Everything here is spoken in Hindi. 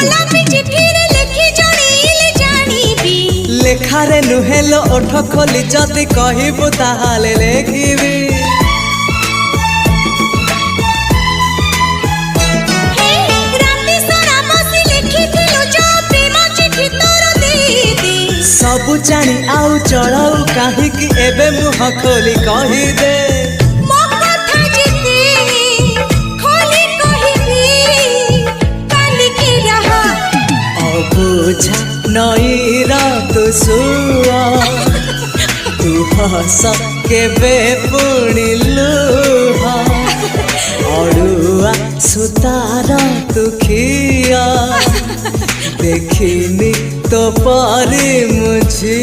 गोलापी चिट्ठी रे लिखि जणीले जानिबी लेखारे नुहेलो ओठ खोली जदि कहिबु ताहाले लेखिबी सबु जानी आउ चढ़ाऊ कहीं एबे मुह खोली कही दे मो कथा जिते खोली कहिबी काली के रहा अबुझा नई रात सुआ तू हस केबे पुणी लुहा अड़ुआ सुतार तू खिया देखिनी तो पारे मुझे